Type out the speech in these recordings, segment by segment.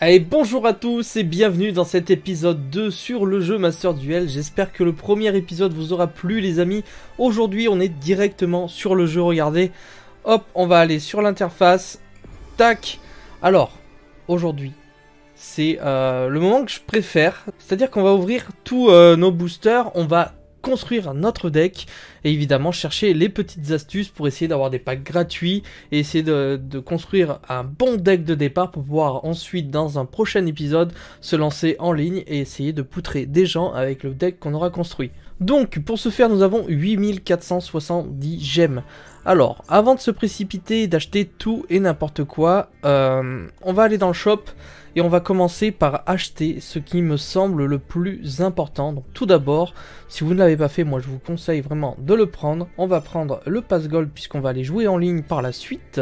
Allez, bonjour à tous et bienvenue dans cet épisode 2 sur le jeu Master Duel. J'espère que le premier épisode vous aura plu les amis. Aujourd'hui on est directement sur le jeu, regardez. Hop, on va aller sur l'interface. Tac. Alors, aujourd'hui, c'est le moment que je préfère. C'est-à-dire qu'on va ouvrir tous nos boosters, on va construire notre deck et évidemment chercher les petites astuces pour essayer d'avoir des packs gratuits et essayer de construire un bon deck de départ pour pouvoir ensuite dans un prochain épisode se lancer en ligne et essayer de poutrer des gens avec le deck qu'on aura construit. Donc pour ce faire nous avons 8470 gemmes. Alors avant de se précipiter et d'acheter tout et n'importe quoi, on va aller dans le shop. Et on va commencer par acheter ce qui me semble le plus important. Donc tout d'abord, si vous ne l'avez pas fait, moi je vous conseille vraiment de le prendre. On va prendre le pass gold puisqu'on va aller jouer en ligne par la suite.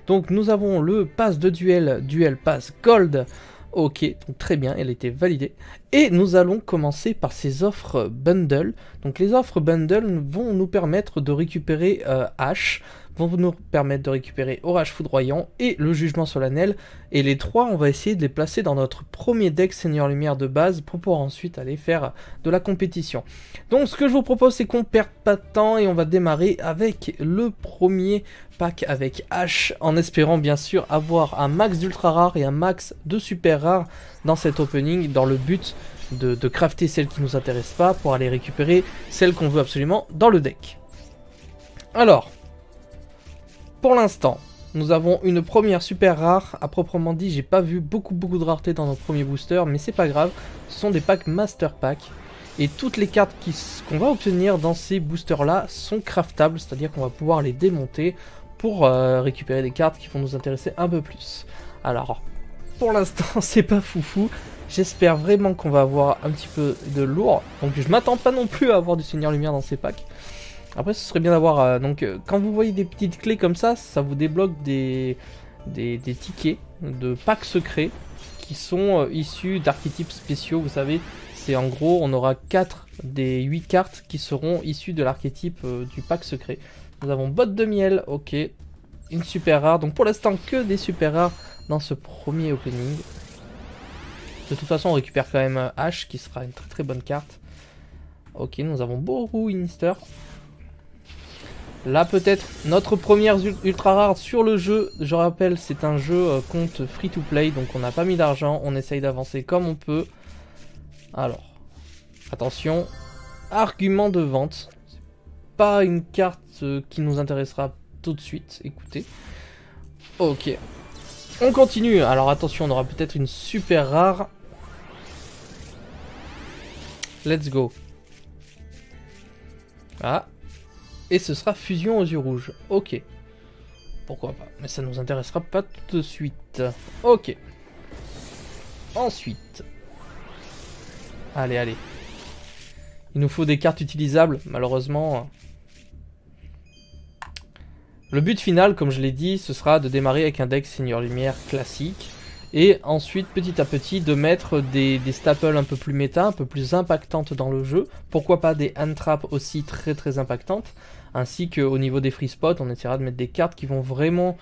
Donc nous avons le pass de duel pass gold. Ok, donc très bien, elle a été validée. Et nous allons commencer par ces offres bundle. Donc les offres bundle vont nous permettre de récupérer H, vont nous permettre de récupérer Orage Foudroyant et le Jugement Solennel. Et les trois, on va essayer de les placer dans notre premier deck Seigneur Lumière de base pour pouvoir ensuite aller faire de la compétition. Donc ce que je vous propose, c'est qu'on perde pas de temps et on va démarrer avec le premier pack avec H, en espérant bien sûr avoir un max d'ultra rare et un max de super rare dans cet opening, dans le but de crafter celles qui nous intéressent pas pour aller récupérer celles qu'on veut absolument dans le deck. Alors, pour l'instant, nous avons une première super rare. À proprement dit, j'ai pas vu beaucoup de rareté dans notre premier booster, mais c'est pas grave. Ce sont des packs Master Pack. Et toutes les cartes qu'on va obtenir dans ces boosters là sont craftables, c'est-à-dire qu'on va pouvoir les démonter pour récupérer des cartes qui vont nous intéresser un peu plus. Alors, pour l'instant, c'est pas foufou. J'espère vraiment qu'on va avoir un petit peu de lourd. Donc je m'attends pas non plus à avoir du Seigneur Lumière dans ces packs. Après ce serait bien d'avoir... quand vous voyez des petites clés comme ça, ça vous débloque des tickets de packs secrets qui sont issus d'archétypes spéciaux. Vous savez, c'est en gros, on aura 4 des 8 cartes qui seront issues de l'archétype du pack secret. Nous avons botte de miel, ok. Une super rare, donc pour l'instant que des super rares dans ce premier opening. De toute façon on récupère quand même H qui sera une très bonne carte. Ok, nous avons Boru Inister. Là peut-être notre première ultra rare sur le jeu. Je rappelle, c'est un jeu compte free to play, donc on n'a pas mis d'argent, on essaye d'avancer comme on peut. Alors, attention, argument de vente. Pas une carte qui nous intéressera tout de suite, écoutez. Ok, on continue. Alors attention, on aura peut-être une super rare. Let's go. Ah. Et ce sera fusion aux yeux rouges. Ok. Pourquoi pas. Mais ça nous intéressera pas tout de suite. Ok. Ensuite. Allez, allez. Il nous faut des cartes utilisables, malheureusement. Le but final, comme je l'ai dit, ce sera de démarrer avec un deck Seigneur Lumière classique. Et ensuite, petit à petit, de mettre des staples un peu plus méta, un peu plus impactantes dans le jeu. Pourquoi pas des hand traps aussi très impactantes. Ainsi qu'au niveau des free spots, on essaiera de mettre des cartes qui vont vraiment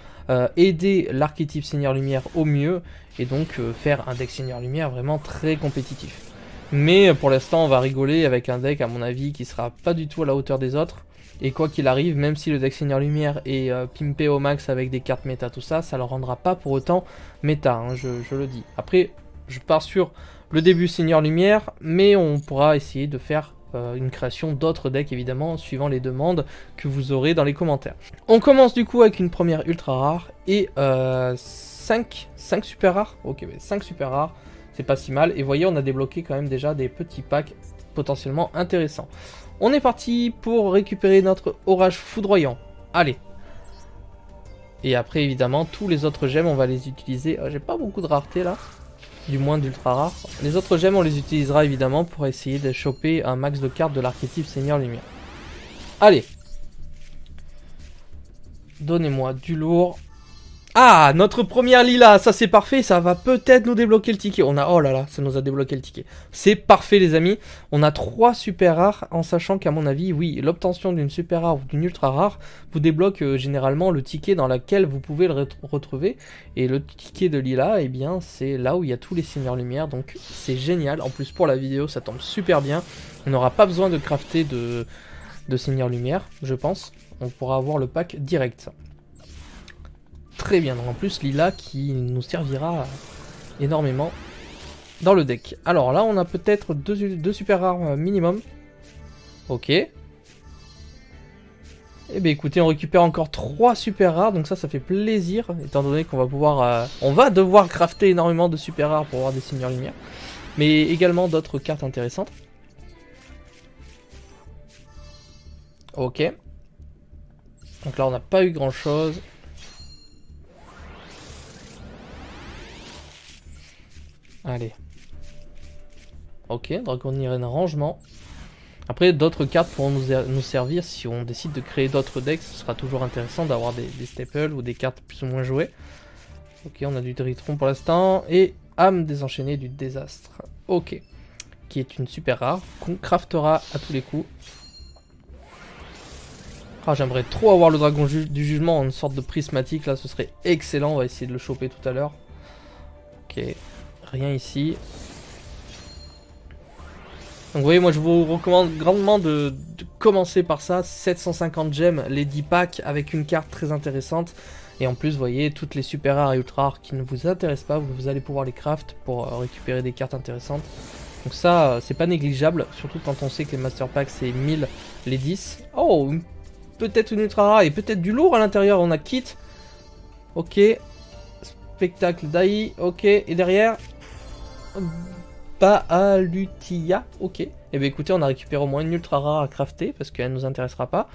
aider l'archétype Seigneur Lumière au mieux. Et donc faire un deck Seigneur Lumière vraiment très compétitif. Mais pour l'instant, on va rigoler avec un deck, à mon avis, qui sera pas du tout à la hauteur des autres. Et quoi qu'il arrive, même si le deck Seigneur Lumière est pimpé au max avec des cartes méta, tout ça, ça ne le rendra pas pour autant méta, hein, je le dis. Après, je pars sur le début Seigneur Lumière, mais on pourra essayer de faire une création d'autres decks, évidemment, suivant les demandes que vous aurez dans les commentaires. On commence du coup avec une première ultra rare et 5 super rares. Ok, 5 super rares, c'est pas si mal. Et voyez, on a débloqué quand même déjà des petits packs potentiellement intéressants. On est parti pour récupérer notre Orage Foudroyant. Allez. Et après, évidemment, tous les autres gemmes, on va les utiliser. J'ai pas beaucoup de rareté là. Du moins d'ultra rare. Les autres gemmes, on les utilisera évidemment pour essayer de choper un max de cartes de l'archétype Seigneur Lumière. Allez. Donnez-moi du lourd. Ah, notre première Lila, ça c'est parfait, ça va peut-être nous débloquer le ticket. On a, oh là là, ça nous a débloqué le ticket. C'est parfait les amis. On a 3 super rares, en sachant qu'à mon avis, oui, l'obtention d'une super rare ou d'une ultra rare vous débloque généralement le ticket dans lequel vous pouvez le retrouver. Et le ticket de Lila, eh bien, c'est là où il y a tous les seigneurs lumière, donc c'est génial. En plus pour la vidéo, ça tombe super bien. On n'aura pas besoin de crafter de seigneurs lumière, je pense. On pourra avoir le pack direct. Très bien, donc en plus Lila qui nous servira énormément dans le deck. Alors là on a peut-être deux super rares minimum. Ok. Eh bien écoutez, on récupère encore 3 super rares, donc ça fait plaisir, étant donné qu'on va pouvoir... on va devoir crafter énormément de super rares pour avoir des seigneurs lumière. Mais également d'autres cartes intéressantes. Ok. Donc là on n'a pas eu grand chose. Allez. Ok, Dragon Irene rangement. Après, d'autres cartes pourront nous servir si on décide de créer d'autres decks. Ce sera toujours intéressant d'avoir des staples ou des cartes plus ou moins jouées. Ok, on a du Dritron pour l'instant. Et Âme désenchaînée du désastre. Ok. Qui est une super rare qu'on craftera à tous les coups. Ah, j'aimerais trop avoir le Dragon du Jugement en une sorte de prismatique. Là, ce serait excellent. On va essayer de le choper tout à l'heure. Ok. Rien ici. Donc vous voyez, moi je vous recommande grandement de commencer par ça. 750 gemmes, les 10 packs avec une carte très intéressante. Et en plus, vous voyez, toutes les super rares et ultra rares qui ne vous intéressent pas, vous allez pouvoir les craft pour récupérer des cartes intéressantes. Donc ça, c'est pas négligeable, surtout quand on sait que les master packs c'est 1000 les 10. Oh, peut-être une ultra rare et peut-être du lourd à l'intérieur. On a Kit. Ok. Spectacle d'Ai. Ok. Et derrière... Baalutia, ok. Et bien écoutez, on a récupéré au moins une ultra rare à crafter parce qu'elle nous intéressera pas.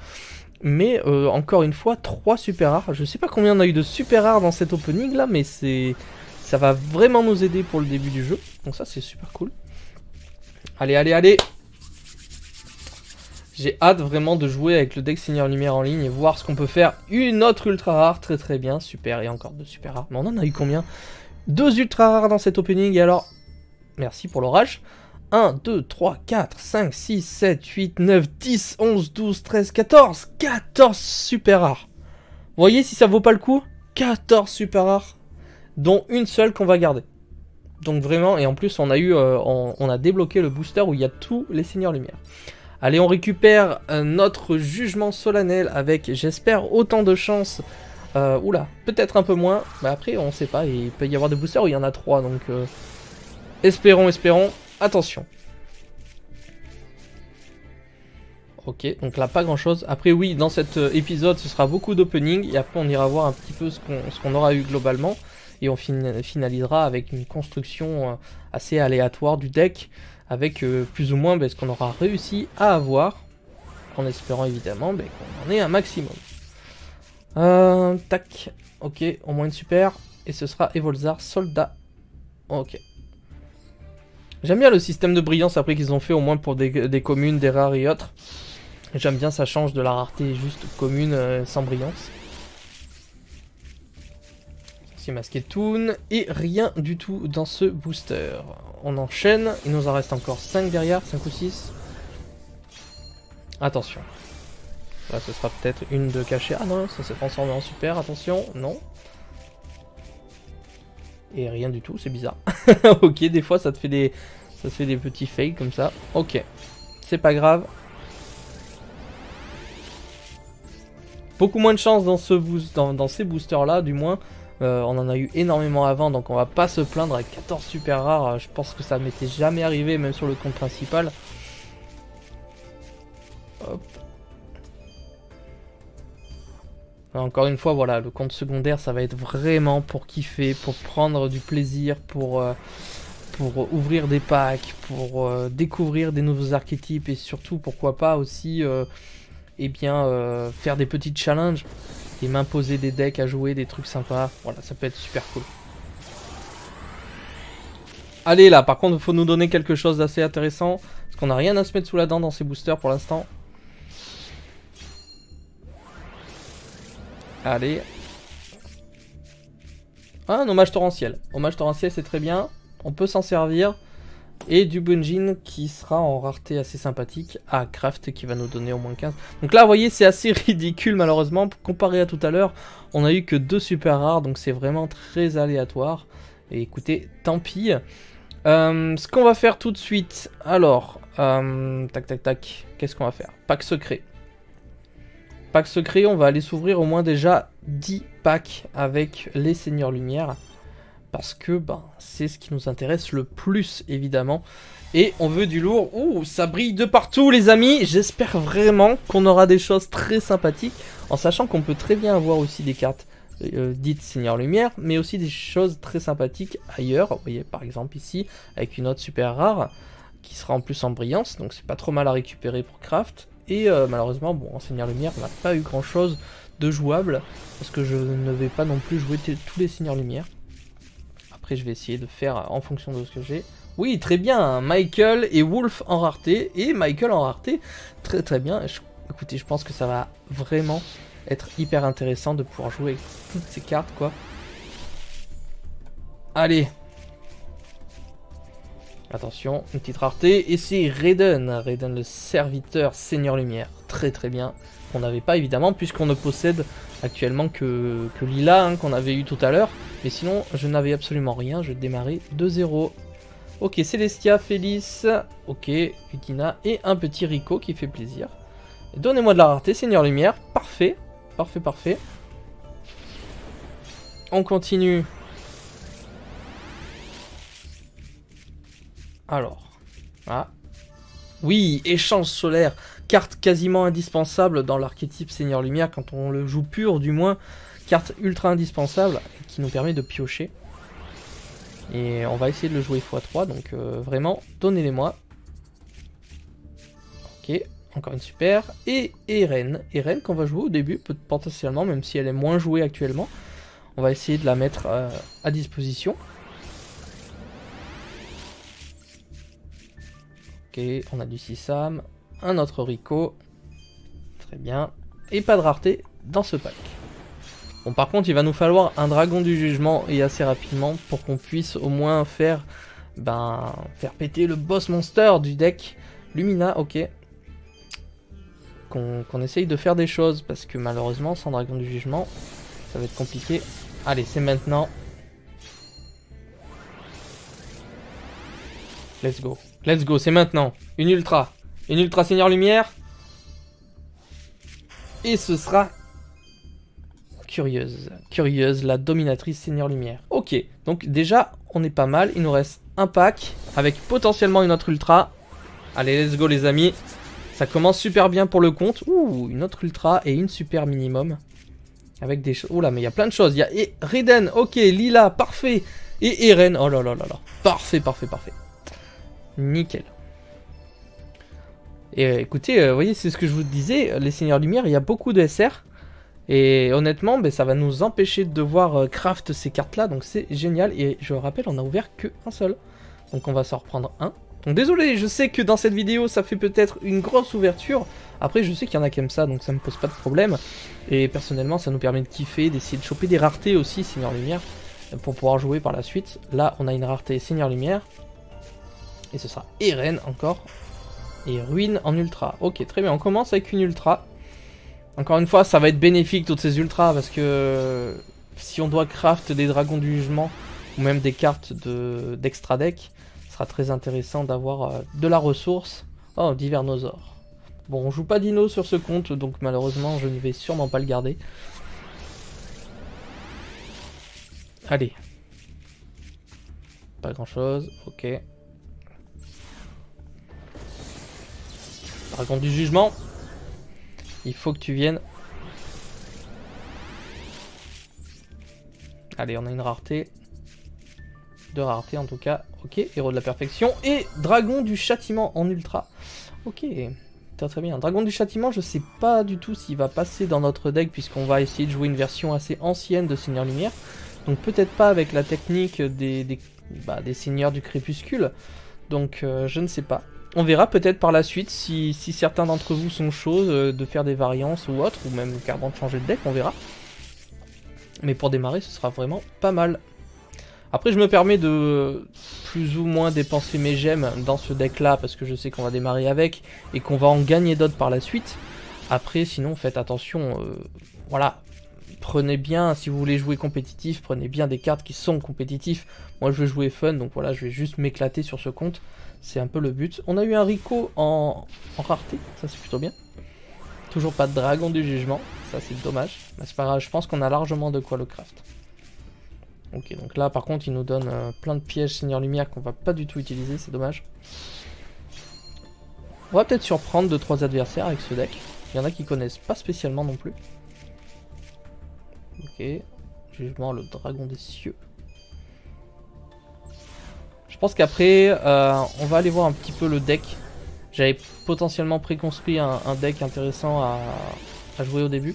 Mais encore une fois, 3 super rares. Je sais pas combien on a eu de super rares dans cet opening là, mais ça va vraiment nous aider pour le début du jeu. Donc ça c'est super cool. Allez, allez, allez. J'ai hâte vraiment de jouer avec le deck Seigneur Lumière en ligne et voir ce qu'on peut faire. Une autre ultra rare, très très bien, super. Et encore 2 super rares. Mais on en a eu combien? 2 ultra rares dans cet opening et alors... Merci pour l'orage. 1, 2, 3, 4, 5, 6, 7, 8, 9, 10, 11, 12, 13, 14. 14 super rares. Vous voyez si ça vaut pas le coup? 14 super rares. Dont une seule qu'on va garder. Donc vraiment, et en plus on a eu, on a débloqué le booster où il y a tous les seigneurs lumière. Allez, on récupère notre jugement solennel avec, j'espère, autant de chance. Oula, peut-être un peu moins. Mais après, on sait pas. Il peut y avoir des boosters où il y en a 3. Donc... espérons, espérons. Attention. Ok, donc là, pas grand-chose. Après, oui, dans cet épisode, ce sera beaucoup d'opening. Et après, on ira voir un petit peu ce qu'on aura eu globalement. Et on finalisera avec une construction assez aléatoire du deck. Avec plus ou moins ce qu'on aura réussi à avoir. En espérant, évidemment, qu'on en ait un maximum. Tac. Ok, au moins une super. Et ce sera Evolzar Soldat. Ok. J'aime bien le système de brillance après qu'ils ont fait au moins pour des communes, des rares et autres. J'aime bien, ça change de la rareté juste commune sans brillance. C'est masqué Toon et rien du tout dans ce booster. On enchaîne, il nous en reste encore 5 derrière, 5 ou 6. Attention. Là ce sera peut-être une de cachée. Ah non, ça s'est transformé en super, attention, non. Et rien du tout, c'est bizarre. Ok, des fois ça te fait des petits fails comme ça. Ok, c'est pas grave. Beaucoup moins de chance dans ces boosters là, du moins. On en a eu énormément avant, donc on va pas se plaindre avec 14 super rares. Je pense que ça m'était jamais arrivé, même sur le compte principal. Hop. Encore une fois, voilà, le compte secondaire, ça va être vraiment pour kiffer, pour prendre du plaisir, pour ouvrir des packs, pour découvrir des nouveaux archétypes et surtout, pourquoi pas aussi, faire des petits challenges et m'imposer des decks à jouer, des trucs sympas. Voilà, ça peut être super cool. Allez, là, par contre, il faut nous donner quelque chose d'assez intéressant, parce qu'on n'a rien à se mettre sous la dent dans ces boosters pour l'instant. Allez. Ah, un hommage torrentiel. Hommage torrentiel, c'est très bien. On peut s'en servir. Et du Bunjin qui sera en rareté assez sympathique. Ah, Craft qui va nous donner au moins 15. Donc là, vous voyez, c'est assez ridicule malheureusement. Comparé à tout à l'heure, on a eu que 2 super rares. Donc c'est vraiment très aléatoire. Et écoutez, tant pis. Ce qu'on va faire tout de suite. Alors, tac tac tac. Qu'est-ce qu'on va faire? Pack secret. Pack secret, on va aller s'ouvrir au moins déjà 10 packs avec les Seigneurs Lumière. Parce que c'est ce qui nous intéresse le plus, évidemment. Et on veut du lourd. Ouh, ça brille de partout, les amis. J'espère vraiment qu'on aura des choses très sympathiques. En sachant qu'on peut très bien avoir aussi des cartes dites Seigneur Lumière. Mais aussi des choses très sympathiques ailleurs. Vous voyez, par exemple, ici, avec une autre super rare. Qui sera en plus en brillance. Donc c'est pas trop mal à récupérer pour Craft. Et malheureusement, bon, en Seigneur Lumière, on n'a pas eu grand chose de jouable. Parce que je ne vais pas non plus jouer tous les Seigneurs Lumière. Après, je vais essayer de faire en fonction de ce que j'ai. Oui, très bien. Michael et Wolf en rareté. Et Michael en rareté. Très très bien. Écoutez, je pense que ça va vraiment être hyper intéressant de pouvoir jouer avec toutes ces cartes, quoi. Allez. Attention, une petite rareté. Et c'est Raiden. Raiden, le serviteur Seigneur Lumière. Très très bien. Qu'on n'avait pas évidemment, puisqu'on ne possède actuellement que Lila, hein, qu'on avait eu tout à l'heure. Mais sinon, je n'avais absolument rien. Je vais démarrer de 0. Ok, Celestia, Félix. Ok, Utina et un petit Rico qui fait plaisir. Donnez-moi de la rareté, Seigneur Lumière. Parfait. Parfait, parfait. On continue. Alors. Ah. Oui, échange solaire. Carte quasiment indispensable dans l'archétype Seigneur Lumière, quand on le joue pur du moins. Carte ultra indispensable qui nous permet de piocher. Et on va essayer de le jouer x3, donc vraiment, donnez-les-moi. Ok, encore une super. Et Eren. Eren qu'on va jouer au début, potentiellement, même si elle est moins jouée actuellement. On va essayer de la mettre à disposition. Ok, on a du Sisam. Un autre Rico. Très bien. Et pas de rareté dans ce pack. Bon, par contre, il va nous falloir un dragon du jugement et assez rapidement pour qu'on puisse au moins faire péter le boss monster du deck. Lumina, ok. Qu'on essaye de faire des choses parce que malheureusement, sans dragon du jugement, ça va être compliqué. Allez, c'est maintenant. Let's go. Let's go, c'est maintenant. Une ultra. Une ultra Seigneur Lumière. Et ce sera Curieuse. Curieuse, la dominatrice Seigneur Lumière. Ok, donc déjà, on est pas mal. Il nous reste un pack avec potentiellement une autre ultra. Allez, let's go les amis. Ça commence super bien pour le compte. Ouh, une autre ultra et une super minimum. Avec des choses... Oh là, mais il y a plein de choses. Il y a Raiden, ok, Lila, parfait. Et Eren, oh là là là là. Parfait, parfait, parfait. Nickel. Et écoutez, vous voyez, c'est ce que je vous disais, les Seigneurs Lumière, il y a beaucoup de SR. Et honnêtement, ça va nous empêcher de devoir craft ces cartes-là, donc c'est génial. Et je rappelle, on a ouvert qu'un seul. Donc on va s'en reprendre un. Donc désolé, je sais que dans cette vidéo, ça fait peut-être une grosse ouverture. Après, je sais qu'il y en a qui aiment ça, donc ça me pose pas de problème. Et personnellement, ça nous permet de kiffer, d'essayer de choper des raretés aussi, Seigneur Lumière, pour pouvoir jouer par la suite. Là, on a une rareté Seigneur Lumière. Et ce sera Eren encore. Et Ruine en ultra. Ok, très bien, on commence avec une ultra. Encore une fois, ça va être bénéfique toutes ces ultras, parce que si on doit craft des dragons du jugement, ou même des cartes d'extra deck, ce sera très intéressant d'avoir de la ressource. Oh, Divernosaure. Bon, on joue pas Dino sur ce compte, donc malheureusement, je ne vais sûrement pas le garder. Allez. Pas grand chose, ok. Dragon du jugement. Il faut que tu viennes. Allez, on a une rareté. Deux raretés en tout cas. Ok, héros de la perfection. Et dragon du châtiment en ultra. Ok, très très bien. Dragon du châtiment, je sais pas du tout s'il va passer dans notre deck, puisqu'on va essayer de jouer une version assez ancienne de Seigneur Lumière. Donc peut-être pas avec la technique des Seigneurs du Crépuscule. Donc je ne sais pas. On verra peut-être par la suite si certains d'entre vous sont chauds de faire des variances ou autres, ou même carrément de changer de deck, on verra. Mais pour démarrer, ce sera vraiment pas mal. Après je me permets de plus ou moins dépenser mes gemmes dans ce deck là parce que je sais qu'on va démarrer avec et qu'on va en gagner d'autres par la suite. Après sinon faites attention, voilà, prenez bien, si vous voulez jouer compétitif, prenez bien des cartes qui sont compétitifs. Moi je veux jouer fun, donc voilà, je vais juste m'éclater sur ce compte, c'est un peu le but. On a eu un Rico en rareté, ça c'est plutôt bien. Toujours pas de dragon du jugement, ça c'est dommage, mais c'est pas grave, je pense qu'on a largement de quoi le craft. Ok, donc là par contre il nous donne plein de pièges Seigneur Lumière qu'on va pas du tout utiliser, c'est dommage. On va peut-être surprendre 2-3 adversaires avec ce deck. Il y en a qui connaissent pas spécialement non plus. Ok, jugement le dragon des cieux. Je pense qu'après on va aller voir un petit peu le deck. J'avais potentiellement préconstruit un deck intéressant à jouer au début.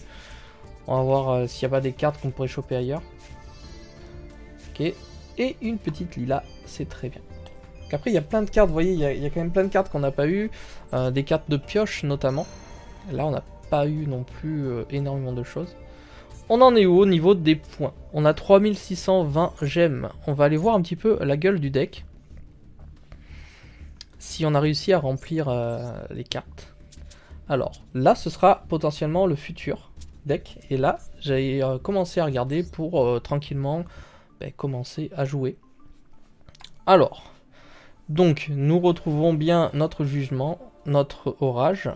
On va voir s'il n'y a pas des cartes qu'on pourrait choper ailleurs. Ok, et une petite Lila, c'est très bien. Donc après il y a plein de cartes, vous voyez, il y a quand même plein de cartes qu'on n'a pas eu. Des cartes de pioche notamment. Là on n'a pas eu non plus énormément de choses. On en est où au niveau des points? On a 3620 gemmes. On va aller voir un petit peu la gueule du deck. Si on a réussi à remplir les cartes. Alors là ce sera potentiellement le futur deck. Et là j'ai commencé à regarder pour tranquillement commencer à jouer. Alors, donc nous retrouvons bien notre jugement, notre orage.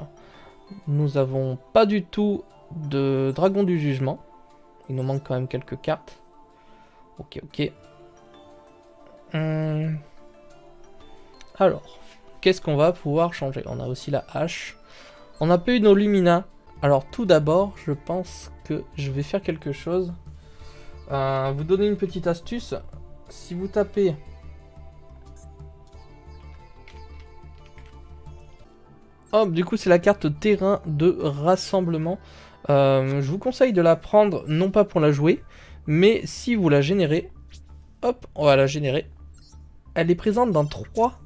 Nous avons pas du tout de dragon du jugement. Il nous manque quand même quelques cartes. Ok, ok. Alors, qu'est-ce qu'on va pouvoir changer? On a aussi la hache. On n'a pas eu nos Lumina. Alors tout d'abord, je pense que je vais faire quelque chose. Vous donner une petite astuce. Si vous tapez hop, du coup c'est la carte terrain de rassemblement. Je vous conseille de la prendre non pas pour la jouer, mais si vous la générez, hop, on va la générer. Elle est présente dans 3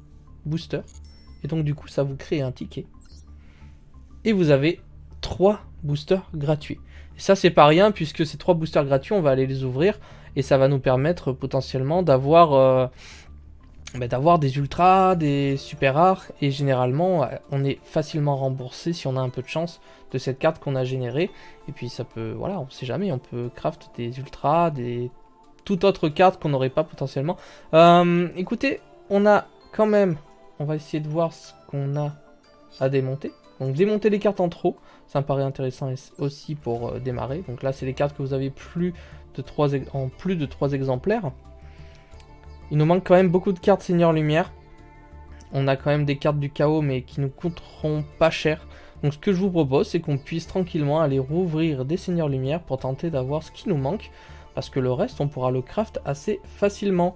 boosters. Et donc du coup ça vous crée un ticket. Et vous avez 3 boosters gratuits. Et ça c'est pas rien puisque ces 3 boosters gratuits on va aller les ouvrir. Et ça va nous permettre potentiellement d'avoir des ultras, des super rares. Et généralement on est facilement remboursé si on a un peu de chance de cette carte qu'on a générée. Et puis ça peut, voilà, on sait jamais, on peut craft des ultras, des toute autre carte qu'on n'aurait pas potentiellement. Écoutez, on a quand même, on va essayer de voir ce qu'on a à démonter. Donc démonter les cartes en trop, ça me paraît intéressant aussi pour démarrer. Donc là c'est les cartes que vous avez en plus de 3 exemplaires. Il nous manque quand même beaucoup de cartes Seigneur Lumière. On a quand même des cartes du chaos mais qui nous coûteront pas cher. Donc ce que je vous propose c'est qu'on puisse tranquillement aller rouvrir des Seigneurs Lumière pour tenter d'avoir ce qui nous manque. Parce que le reste on pourra le craft assez facilement.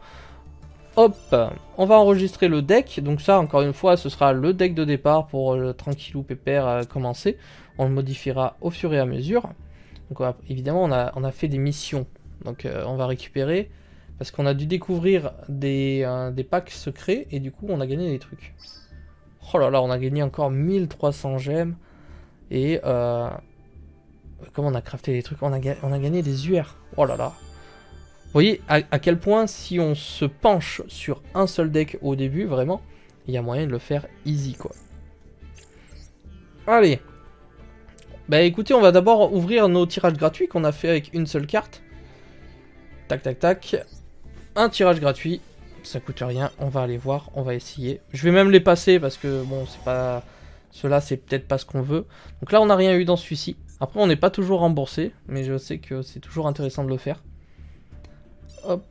Hop, on va enregistrer le deck. Donc ça encore une fois ce sera le deck de départ pour le tranquillou pépère commencer. On le modifiera au fur et à mesure. Donc évidemment on a fait des missions. Donc on va récupérer. Parce qu'on a dû découvrir des packs secrets. Et du coup on a gagné des trucs. Oh là là, on a gagné encore 1300 gemmes. Et comment on a crafté des trucs, on a gagné des UR. Oh là là. Vous voyez à quel point si on se penche sur un seul deck au début, vraiment, il y a moyen de le faire easy quoi. Allez. Bah écoutez, on va d'abord ouvrir nos tirages gratuits qu'on a fait avec une seule carte. Tac tac tac. Un tirage gratuit. Ça coûte rien, on va aller voir, on va essayer. Je vais même les passer parce que bon, c'est pas... Cela c'est peut-être pas ce qu'on veut. Donc là on n'a rien eu dans celui-ci. Après on n'est pas toujours remboursé, mais je sais que c'est toujours intéressant de le faire. Hop.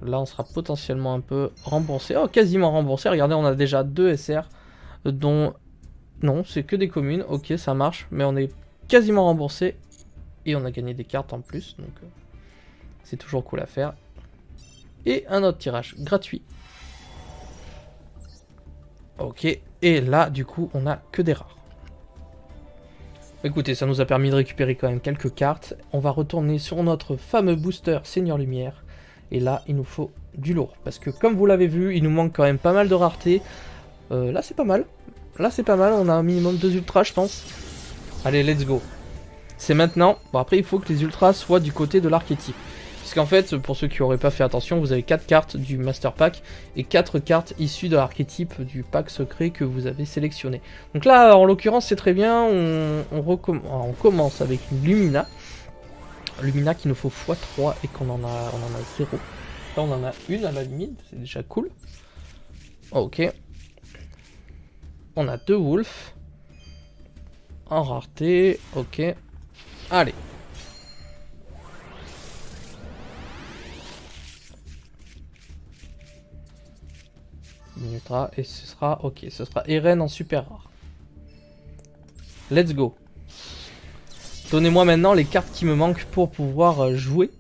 Là on sera potentiellement un peu remboursé. Oh, quasiment remboursé. Regardez, on a déjà 2 SR dont... Non, c'est que des communes. Ok, ça marche. Mais on est quasiment remboursé. Et on a gagné des cartes en plus. Donc c'est toujours cool à faire. Et un autre tirage gratuit. Ok. Et là, du coup, on a que des rares. Écoutez, ça nous a permis de récupérer quand même quelques cartes. On va retourner sur notre fameux booster Seigneur Lumière. Et là, il nous faut du lourd. Parce que comme vous l'avez vu, il nous manque quand même pas mal de raretés. Là, c'est pas mal. Là, c'est pas mal. On a un minimum 2 ultras, je pense. Allez, let's go. C'est maintenant. Bon, après, il faut que les ultras soient du côté de l'archétype. Parce qu'en fait, pour ceux qui n'auraient pas fait attention, vous avez 4 cartes du Master Pack et 4 cartes issues de l'archétype du pack secret que vous avez sélectionné. Donc là, en l'occurrence, c'est très bien. On commence avec une Lumina. Lumina qui nous faut x3 et qu'on en a 0. Là, on en a une à la limite, c'est déjà cool. Ok. On a 2 Wolf. En rareté, ok. Allez. Une ultra et ce sera ok, ce sera Eren en super rare. Let's go. Donnez-moi maintenant les cartes qui me manquent pour pouvoir jouer.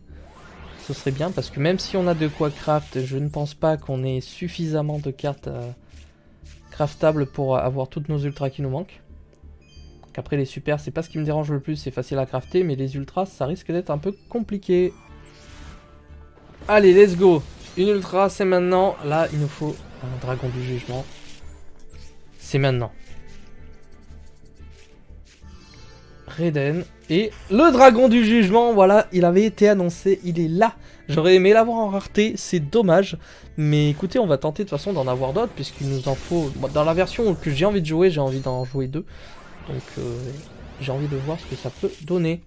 Ce serait bien parce que même si on a de quoi craft, je ne pense pas qu'on ait suffisamment de cartes craftables pour avoir toutes nos ultras qui nous manquent. Donc après les super, c'est pas ce qui me dérange le plus, c'est facile à crafter, mais les ultras, ça risque d'être un peu compliqué. Allez, let's go. Une ultra, c'est maintenant. Là, il nous faut un dragon du jugement. C'est maintenant. Raiden et le dragon du jugement, voilà, il avait été annoncé, il est là. J'aurais aimé l'avoir en rareté, c'est dommage. Mais écoutez, on va tenter de toute façon d'en avoir d'autres, puisqu'il nous en faut... Dans la version que j'ai envie de jouer, j'ai envie d'en jouer 2. Donc j'ai envie de voir ce que ça peut donner.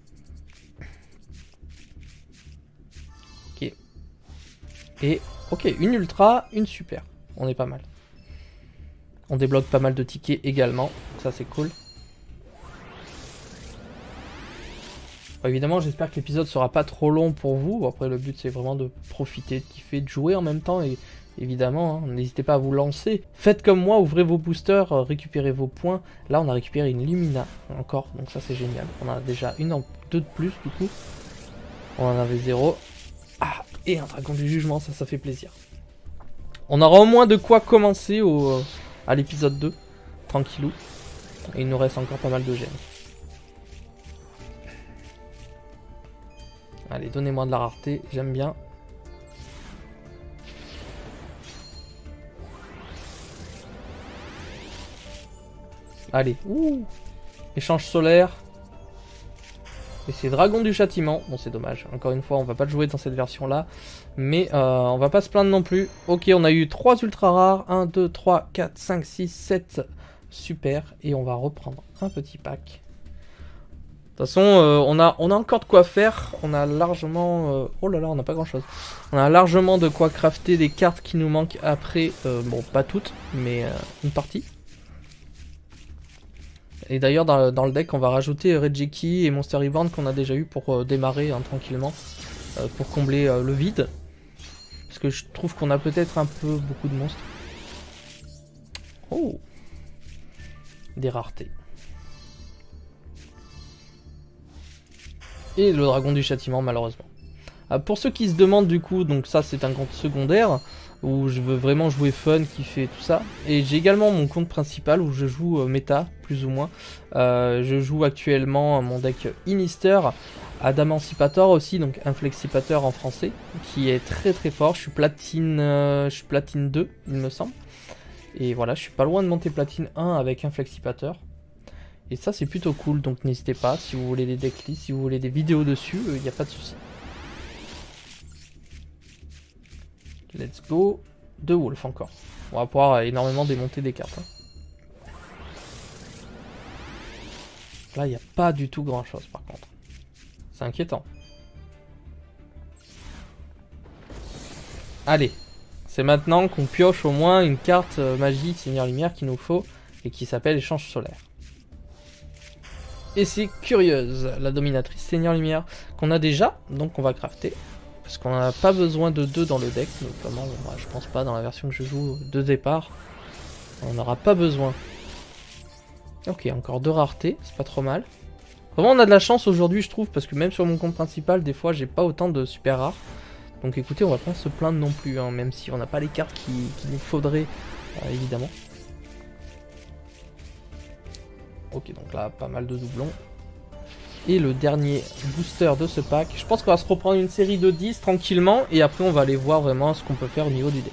Ok. Et ok, une ultra, une super. On est pas mal. On débloque pas mal de tickets également, donc ça c'est cool. Bon, évidemment, j'espère que l'épisode sera pas trop long pour vous. Après, le but c'est vraiment de profiter, de kiffer, de jouer en même temps. Et évidemment, hein, n'hésitez pas à vous lancer. Faites comme moi, ouvrez vos boosters, récupérez vos points. Là, on a récupéré une Lumina encore, donc ça c'est génial. On a déjà deux de plus du coup. On en avait 0. Ah, et un dragon du jugement, ça fait plaisir. On aura au moins de quoi commencer à l'épisode 2, tranquillou. Et il nous reste encore pas mal de gemmes. Allez, donnez-moi de la rareté, j'aime bien. Allez, ouh, échange solaire. Et c'est Dragon du Châtiment. Bon, c'est dommage. Encore une fois, on va pas le jouer dans cette version-là. Mais on va pas se plaindre non plus. Ok, on a eu 3 ultra rares. 1, 2, 3, 4, 5, 6, 7. Super. Et on va reprendre un petit pack. De toute façon, on a encore de quoi faire. On a largement... oh là là, on n'a pas grand-chose. On a largement de quoi crafter des cartes qui nous manquent après. Bon, pas toutes, mais une partie. Et d'ailleurs, dans le deck, on va rajouter Regeki et Monster Reborn qu'on a déjà eu pour démarrer hein, tranquillement. Pour combler le vide. Parce que je trouve qu'on a peut-être un peu beaucoup de monstres. Oh! Des raretés. Et le dragon du châtiment malheureusement. Pour ceux qui se demandent du coup, donc ça c'est un compte secondaire où je veux vraiment jouer fun, kiffer tout ça. Et j'ai également mon compte principal où je joue méta plus ou moins. Je joue actuellement mon deck Inister, Adamancipator aussi, donc Inflexipateur en français, qui est très très fort. Je suis platine 2 il me semble. Et voilà, je suis pas loin de monter platine 1 avec Inflexipateur. Et ça c'est plutôt cool, donc n'hésitez pas, si vous voulez des decklists, si vous voulez des vidéos dessus, il n'y a pas de souci. Let's go. 2 Wolf encore. On va pouvoir énormément démonter des cartes. Hein. Là il n'y a pas du tout grand chose par contre. C'est inquiétant. Allez, c'est maintenant qu'on pioche au moins une carte magie Seigneur Lumière qu'il nous faut et qui s'appelle Échange Solaire. Et c'est Curieuse, la dominatrice Seigneur Lumière, qu'on a déjà, donc on va crafter. Parce qu'on n'a pas besoin de 2 dans le deck, notamment, moi, je pense pas dans la version que je joue de départ. On n'aura pas besoin. Ok, encore 2 raretés, c'est pas trop mal. Vraiment on a de la chance aujourd'hui je trouve, parce que même sur mon compte principal, des fois j'ai pas autant de super rares. Donc écoutez, on va pas se plaindre non plus, hein, même si on n'a pas les cartes qu'il nous faudrait, évidemment. Ok, donc là, pas mal de doublons. Et le dernier booster de ce pack. Je pense qu'on va se reprendre une série de 10 tranquillement. Et après, on va aller voir vraiment ce qu'on peut faire au niveau du deck.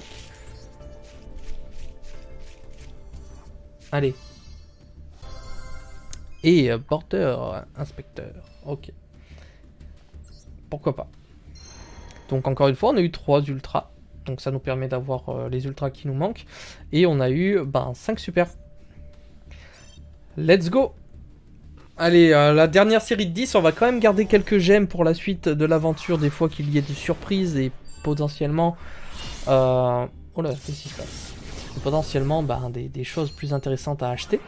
Allez. Et Border Inspecteur. Ok. Pourquoi pas. Donc encore une fois, on a eu 3 ultras. Donc ça nous permet d'avoir les ultras qui nous manquent. Et on a eu 5 super. Let's go! Allez, la dernière série de 10, on va quand même garder quelques gemmes pour la suite de l'aventure, des fois qu'il y ait des surprises et potentiellement... Oh là, qu'est-ce qui se passe? Et potentiellement des choses plus intéressantes à acheter.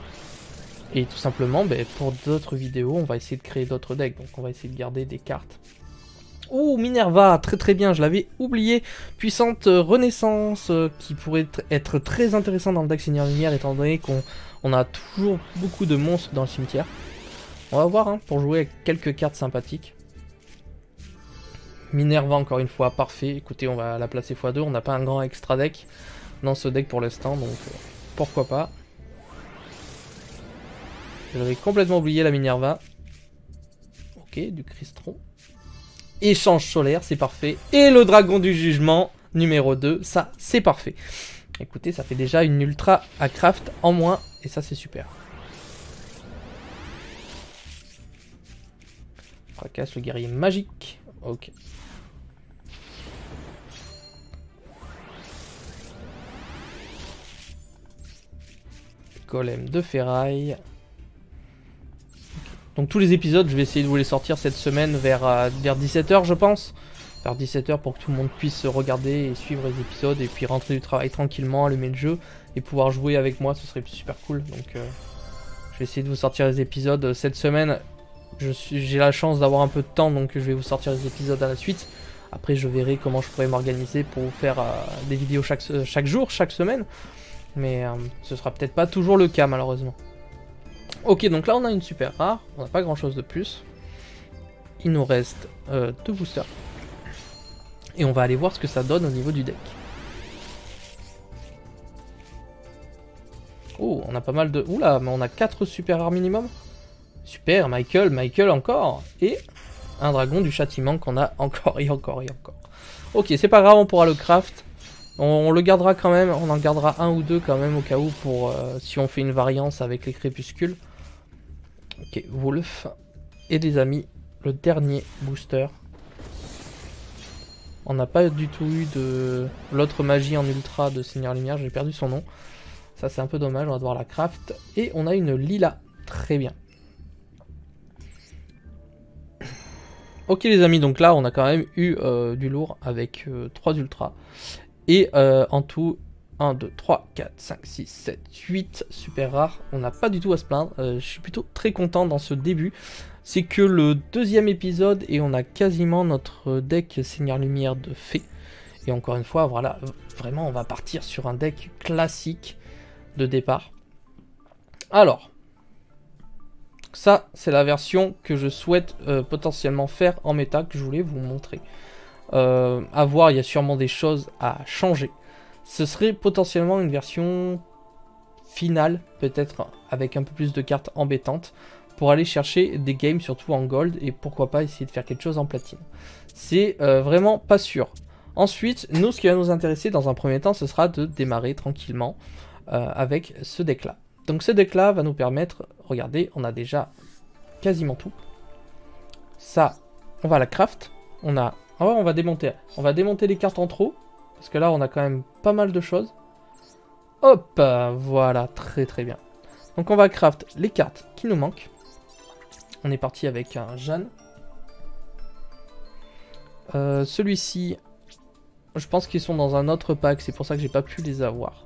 Et tout simplement, pour d'autres vidéos, on va essayer de créer d'autres decks. Donc on va essayer de garder des cartes. Oh, Minerva, très très bien, je l'avais oublié. Puissante renaissance, qui pourrait être très intéressant dans le deck Seigneur Lumière, étant donné qu'on a toujours beaucoup de monstres dans le cimetière. On va voir, hein, pour jouer avec quelques cartes sympathiques. Minerva, encore une fois, parfait. Écoutez, on va la placer x2. On n'a pas un grand extra deck dans ce deck pour l'instant, donc pourquoi pas. J'avais complètement oublié la Minerva. Ok, du Crystron. Échange solaire, c'est parfait. Et le dragon du jugement, numéro 2, ça, c'est parfait. Écoutez, ça fait déjà une ultra à craft en moins, et ça, c'est super. Fracasse le guerrier magique. Ok. Golem de ferraille. Donc tous les épisodes, je vais essayer de vous les sortir cette semaine vers 17h, je pense. Vers 17h pour que tout le monde puisse regarder et suivre les épisodes et puis rentrer du travail tranquillement, allumer le jeu et pouvoir jouer avec moi, ce serait super cool. Donc je vais essayer de vous sortir les épisodes cette semaine. J'ai la chance d'avoir un peu de temps, donc je vais vous sortir les épisodes à la suite. Après je verrai comment je pourrais m'organiser pour vous faire des vidéos chaque jour, chaque semaine. Mais ce sera peut-être pas toujours le cas malheureusement. Ok, donc là on a une super rare, on n'a pas grand chose de plus. Il nous reste 2 boosters. Et on va aller voir ce que ça donne au niveau du deck. Oh, on a pas mal de... Oula, mais on a 4 super rares minimum. Super, Michael encore. Et un dragon du châtiment qu'on a encore et encore et encore. Ok, c'est pas grave, on pourra le craft. On le gardera quand même, on en gardera un ou deux quand même au cas où pour si on fait une variance avec les crépuscules. Ok, Wolf. Et des amis, le dernier booster. On n'a pas du tout eu de l'autre magie en ultra de Seigneur Lumière, j'ai perdu son nom. Ça c'est un peu dommage, on va devoir la craft. Et on a une Lila, très bien. Ok les amis, donc là on a quand même eu du lourd avec 3 ultras. Et en tout, 1, 2, 3, 4, 5, 6, 7, 8 super rares. On n'a pas du tout à se plaindre. Je suis plutôt très content dans ce début. C'est que le deuxième épisode et on a quasiment notre deck Seigneur Lumière de fée. Et encore une fois, voilà, vraiment on va partir sur un deck classique de départ. Alors, ça c'est la version que je souhaite potentiellement faire en méta, que je voulais vous montrer. À voir, il y a sûrement des choses à changer. Ce serait potentiellement une version finale, peut-être avec un peu plus de cartes embêtantes, pour aller chercher des games, surtout en gold, et pourquoi pas essayer de faire quelque chose en platine. C'est vraiment pas sûr. Ensuite, nous, ce qui va nous intéresser dans un premier temps, ce sera de démarrer tranquillement avec ce deck-là. Donc ce deck-là va nous permettre, regardez, on a déjà quasiment tout. Ça, on va la craft. On a... Ah ouais, on va démonter les cartes en trop. Parce que là, on a quand même pas mal de choses. Hop, voilà, très très bien. Donc on va craft les cartes qui nous manquent. On est parti avec un Jeanne. Celui-ci, je pense qu'ils sont dans un autre pack. C'est pour ça que j'ai pas pu les avoir.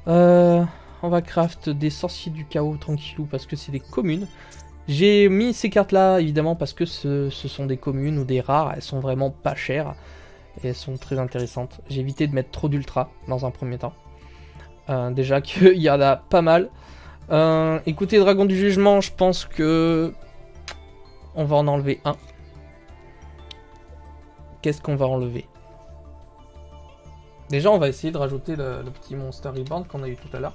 On va craft des sorciers du chaos tranquillou parce que c'est des communes. J'ai mis ces cartes là évidemment parce que ce sont des communes ou des rares, elles sont vraiment pas chères et elles sont très intéressantes. J'ai évité de mettre trop d'ultra dans un premier temps. Déjà qu'il y en a pas mal. Écoutez, Dragon du Jugement, je pense que on va en enlever un. Qu'est-ce qu'on va enlever? Déjà on va essayer de rajouter le petit Monster Reborn qu'on a eu tout à l'heure.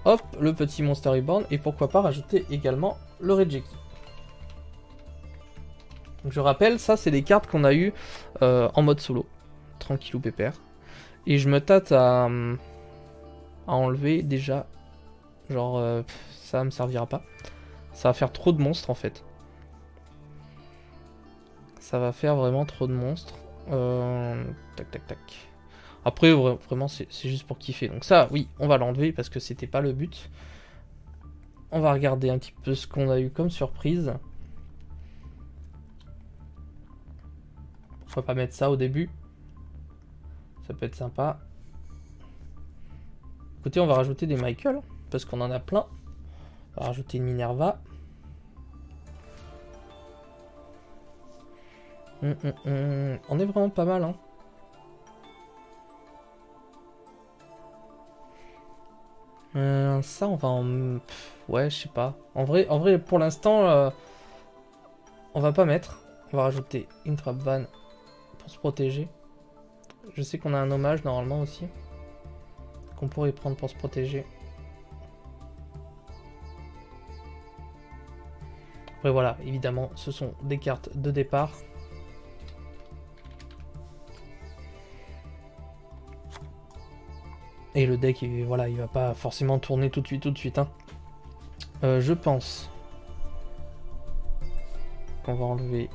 Hop, le petit Monster Reborn, et pourquoi pas rajouter également le Reject. Donc je rappelle, ça c'est des cartes qu'on a eu en mode solo, tranquillou pépère. Et je me tâte à enlever déjà, genre ça me servira pas. Ça va faire trop de monstres en fait. Ça va faire vraiment trop de monstres. Tac, tac, tac. Après, vraiment, c'est juste pour kiffer. Donc ça, oui, on va l'enlever parce que c'était pas le but. On va regarder un petit peu ce qu'on a eu comme surprise. On va pas mettre ça au début. Ça peut être sympa. Écoutez, on va rajouter des Michael, parce qu'on en a plein. On va rajouter une Minerva. On est vraiment pas mal, hein. Ça, on va en... ouais, je sais pas. En vrai pour l'instant, on va pas mettre. On va rajouter une trap van pour se protéger. Je sais qu'on a un hommage normalement aussi. Qu'on pourrait prendre pour se protéger. Après voilà, évidemment, ce sont des cartes de départ. Et le deck, voilà, il va pas forcément tourner tout de suite. Hein. Je pense qu'on va enlever...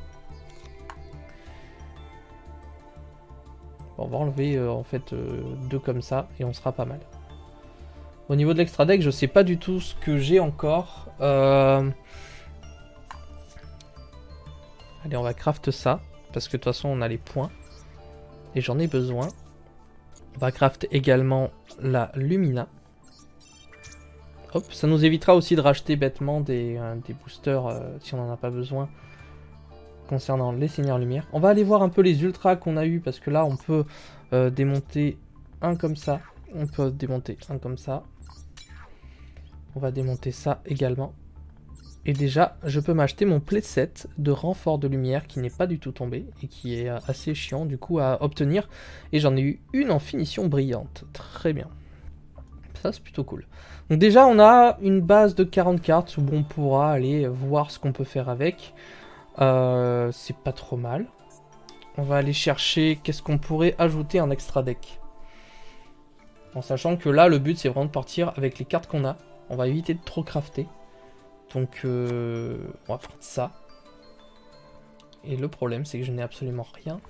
On va enlever en fait 2 comme ça et on sera pas mal. Au niveau de l'extra deck, je sais pas du tout ce que j'ai encore. Allez, on va craft ça parce que de toute façon on a les points et j'en ai besoin. On va craft également la Lumina. Hop, ça nous évitera aussi de racheter bêtement des boosters si on n'en a pas besoin. Concernant les Seigneurs Lumière. On va aller voir un peu les ultras qu'on a eu parce que là on peut démonter un comme ça. On peut démonter un comme ça. On va démonter ça également. Et déjà, je peux m'acheter mon playset de renfort de lumière qui n'est pas du tout tombé et qui est assez chiant du coup à obtenir. Et j'en ai eu une en finition brillante. Très bien. Ça c'est plutôt cool. Donc déjà on a une base de 40 cartes où on pourra aller voir ce qu'on peut faire avec. C'est pas trop mal. On va aller chercher qu'est-ce qu'on pourrait ajouter en extra deck. En sachant que là, le but, c'est vraiment de partir avec les cartes qu'on a. On va éviter de trop crafter. Donc, on va prendre ça. Et le problème, c'est que je n'ai absolument rien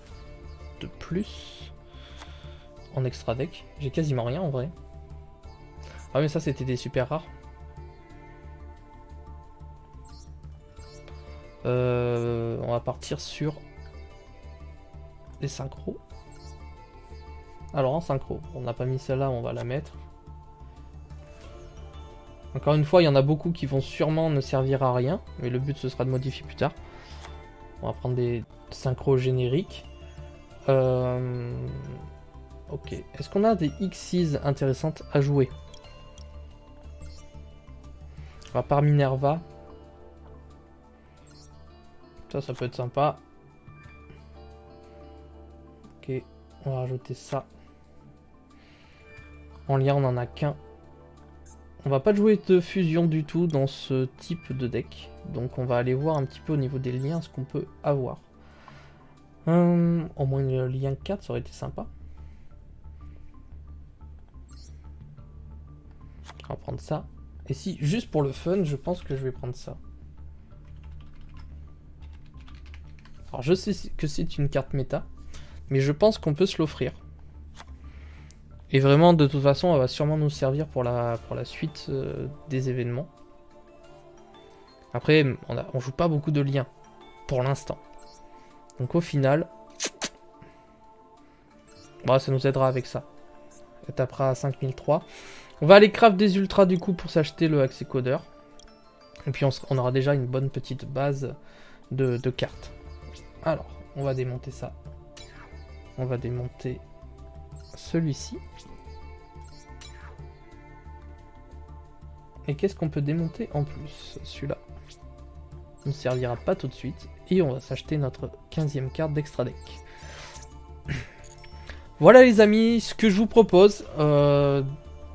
de plus en extra deck. J'ai quasiment rien en vrai. Ah mais ça, c'était des super rares. On va partir sur les synchros. Alors en synchro, on n'a pas mis celle-là, on va la mettre. Encore une fois, il y en a beaucoup qui vont sûrement ne servir à rien, mais le but ce sera de modifier plus tard. On va prendre des synchros génériques. Ok, est-ce qu'on a des Xyz intéressantes à jouer? À part Minerva. Ça peut être sympa. Ok, on va rajouter ça. En lien, on n'en a qu'un. On va pas jouer de fusion du tout dans ce type de deck. Donc on va aller voir un petit peu au niveau des liens ce qu'on peut avoir. Au moins le lien 4, ça aurait été sympa. On va prendre ça. Et si, juste pour le fun, je pense que je vais prendre ça. Alors je sais que c'est une carte méta, mais je pense qu'on peut se l'offrir. Et vraiment, de toute façon, elle va sûrement nous servir pour la suite des événements. Après, on joue pas beaucoup de liens, pour l'instant. Donc au final, bon, ça nous aidera avec ça. Elle tapera à 5003. On va aller craft des ultras du coup pour s'acheter le accès codeur. Et puis on aura déjà une bonne petite base de cartes. Alors, on va démonter ça. On va démonter celui-ci. Et qu'est-ce qu'on peut démonter en plus? Celui-là ne servira pas tout de suite. Et on va s'acheter notre 15e carte d'extra deck. Voilà les amis, ce que je vous propose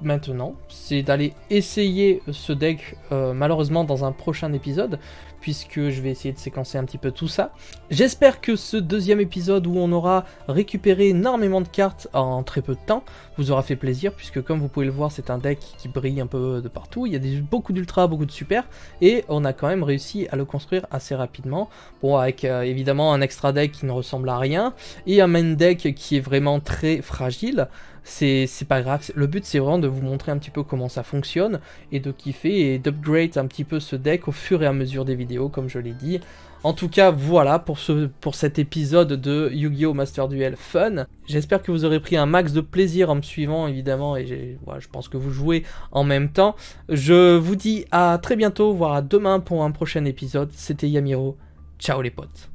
maintenant, c'est d'aller essayer ce deck malheureusement dans un prochain épisode. puisque je vais essayer de séquencer un petit peu tout ça. J'espère que ce deuxième épisode où on aura récupéré énormément de cartes en très peu de temps vous aura fait plaisir, puisque comme vous pouvez le voir, c'est un deck qui brille un peu de partout. Il y a beaucoup d'ultra, beaucoup de super, et on a quand même réussi à le construire assez rapidement. Bon, avec évidemment un extra deck qui ne ressemble à rien, et un main deck qui est vraiment très fragile. C'est pas grave, le but c'est vraiment de vous montrer un petit peu comment ça fonctionne, et de kiffer et d'upgrade un petit peu ce deck au fur et à mesure des vidéos, comme je l'ai dit. En tout cas, voilà pour cet épisode de Yu-Gi-Oh! Master Duel Fun. J'espère que vous aurez pris un max de plaisir en me suivant, évidemment, et voilà, je pense que vous jouez en même temps. Je vous dis à très bientôt, voire à demain pour un prochain épisode. C'était Yamiro. Ciao les potes.